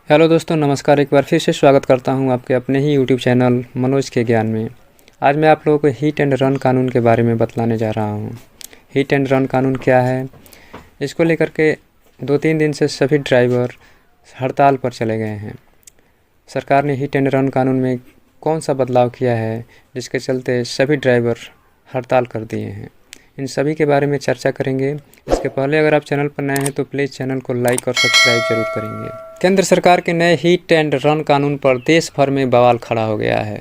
Hello दोस्तों, नमस्कार। एक बार फिर से स्वागत करता हूं आपके अपने ही यूट्यूब चैनल मनोज के ज्ञान में। आज मैं आप लोगों को हिट एंड रन कानून के बारे में बतलाने जा रहा हूं। हिट एंड रन कानून क्या है, इसको लेकर के 2-3 दिन से सभी ड्राइवर हड़ताल पर चले गए हैं। सरकार ने हिट एंड रन कानून में कौन सा बदलाव किया है जिसके चलते सभी ड्राइवर हड़ताल कर दिए हैं, इन सभी के बारे में चर्चा करेंगे। इसके पहले अगर आप चैनल पर नए हैं तो प्लीज़ चैनल को लाइक और सब्सक्राइब जरूर करेंगे। केंद्र सरकार के नए हिट एंड रन कानून पर देश भर में बवाल खड़ा हो गया है।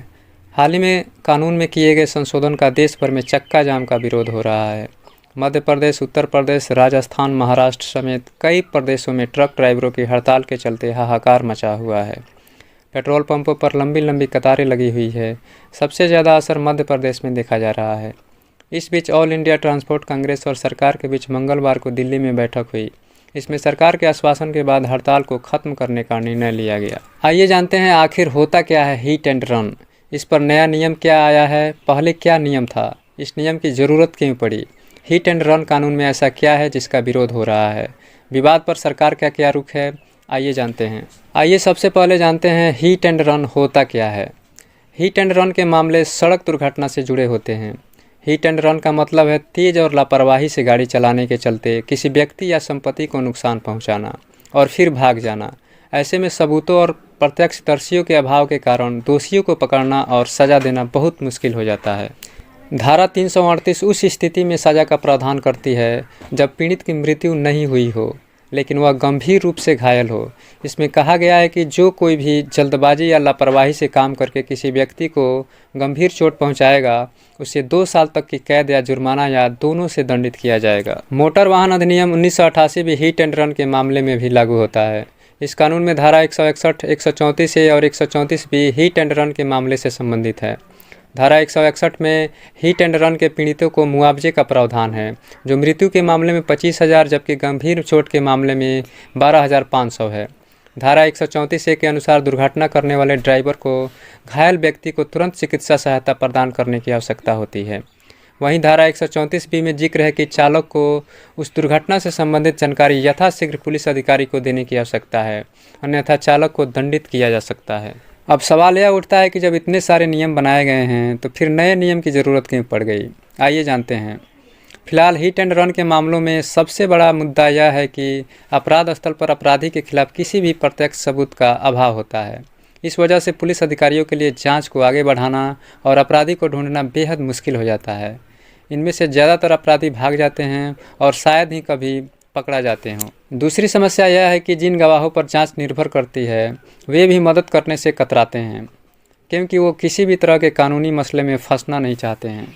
हाल ही में कानून में किए गए संशोधन का देश भर में चक्का जाम का विरोध हो रहा है। मध्य प्रदेश, उत्तर प्रदेश, राजस्थान, महाराष्ट्र समेत कई प्रदेशों में ट्रक ड्राइवरों की हड़ताल के चलते हाहाकार मचा हुआ है। पेट्रोल पंपों पर लंबी लंबी कतारें लगी हुई है। सबसे ज़्यादा असर मध्य प्रदेश में देखा जा रहा है। इस बीच ऑल इंडिया ट्रांसपोर्ट कांग्रेस और सरकार के बीच मंगलवार को दिल्ली में बैठक हुई। इसमें सरकार के आश्वासन के बाद हड़ताल को खत्म करने का निर्णय लिया गया। आइए जानते हैं आखिर होता क्या है हिट एंड रन, इस पर नया नियम क्या आया है, पहले क्या नियम था, इस नियम की ज़रूरत क्यों पड़ी, हिट एंड रन कानून में ऐसा क्या है जिसका विरोध हो रहा है, विवाद पर सरकार का क्या रुख है, आइए जानते हैं। आइए सबसे पहले जानते हैं हिट एंड रन होता क्या है। हिट एंड रन के मामले सड़क दुर्घटना से जुड़े होते हैं। हिट एंड रन का मतलब है तेज़ और लापरवाही से गाड़ी चलाने के चलते किसी व्यक्ति या संपत्ति को नुकसान पहुंचाना और फिर भाग जाना। ऐसे में सबूतों और प्रत्यक्षदर्शियों के अभाव के कारण दोषियों को पकड़ना और सज़ा देना बहुत मुश्किल हो जाता है। धारा 338 उस स्थिति में सज़ा का प्रावधान करती है जब पीड़ित की मृत्यु नहीं हुई हो लेकिन वह गंभीर रूप से घायल हो। इसमें कहा गया है कि जो कोई भी जल्दबाजी या लापरवाही से काम करके किसी व्यक्ति को गंभीर चोट पहुंचाएगा, उसे 2 साल तक की कैद या जुर्माना या दोनों से दंडित किया जाएगा। मोटर वाहन अधिनियम 1988 भी हिट एंड रन के मामले में भी लागू होता है। इस कानून में धारा 161, 134 और 134 भी हिट एंड रन के मामले से संबंधित है। धारा 161 में हिट एंड रन के पीड़ितों को मुआवजे का प्रावधान है, जो मृत्यु के मामले में 25,000 जबकि गंभीर चोट के मामले में 12,500 है। धारा 134A के अनुसार दुर्घटना करने वाले ड्राइवर को घायल व्यक्ति को तुरंत चिकित्सा सहायता प्रदान करने की आवश्यकता होती है। वहीं धारा 134B में जिक्र है कि चालक को उस दुर्घटना से संबंधित जानकारी यथाशीघ्र पुलिस अधिकारी को देने की आवश्यकता है, अन्यथा चालक को दंडित किया जा सकता है। अब सवाल यह उठता है कि जब इतने सारे नियम बनाए गए हैं तो फिर नए नियम की ज़रूरत क्यों पड़ गई। आइए जानते हैं। फिलहाल हिट एंड रन के मामलों में सबसे बड़ा मुद्दा यह है कि अपराध स्थल पर अपराधी के खिलाफ किसी भी प्रत्यक्ष सबूत का अभाव होता है। इस वजह से पुलिस अधिकारियों के लिए जांच को आगे बढ़ाना और अपराधी को ढूंढना बेहद मुश्किल हो जाता है। इनमें से ज़्यादातर अपराधी भाग जाते हैं और शायद ही कभी पकड़ा जाते हों। दूसरी समस्या यह है कि जिन गवाहों पर जांच निर्भर करती है वे भी मदद करने से कतराते हैं, क्योंकि वो किसी भी तरह के कानूनी मसले में फंसना नहीं चाहते हैं।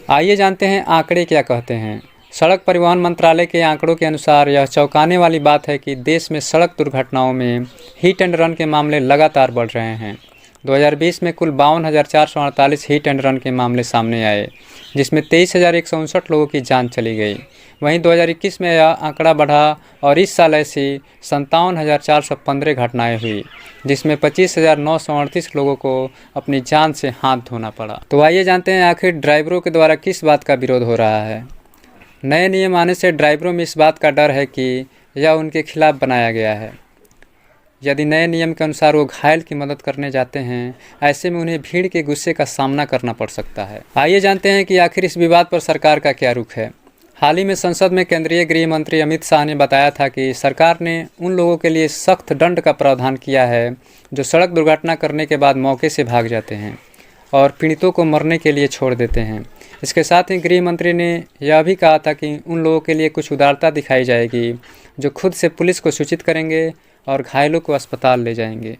आइए जानते हैं आंकड़े क्या कहते हैं। सड़क परिवहन मंत्रालय के आंकड़ों के अनुसार यह चौंकाने वाली बात है कि देश में सड़क दुर्घटनाओं में हिट एंड रन के मामले लगातार बढ़ रहे हैं। 2020 में कुल 52,448 हिट एंड रन के मामले सामने आए, जिसमें 23,159 लोगों की जान चली गई। वहीं 2021 में यह आंकड़ा बढ़ा और इस साल ऐसी 57,415 घटनाएं हुई, जिसमें 25,938 लोगों को अपनी जान से हाथ धोना पड़ा। तो आइए जानते हैं आखिर ड्राइवरों के द्वारा किस बात का विरोध हो रहा है। नए नियम आने से ड्राइवरों में इस बात का डर है कि यह उनके खिलाफ बनाया गया है। यदि नए नियम के अनुसार वो घायल की मदद करने जाते हैं, ऐसे में उन्हें भीड़ के गुस्से का सामना करना पड़ सकता है। आइए जानते हैं कि आखिर इस विवाद पर सरकार का क्या रुख है। हाल ही में संसद में केंद्रीय गृह मंत्री अमित शाह ने बताया था कि सरकार ने उन लोगों के लिए सख्त दंड का प्रावधान किया है जो सड़क दुर्घटना करने के बाद मौके से भाग जाते हैं और पीड़ितों को मरने के लिए छोड़ देते हैं। इसके साथ ही गृह मंत्री ने यह भी कहा था कि उन लोगों के लिए कुछ उदारता दिखाई जाएगी जो खुद से पुलिस को सूचित करेंगे और घायलों को अस्पताल ले जाएंगे।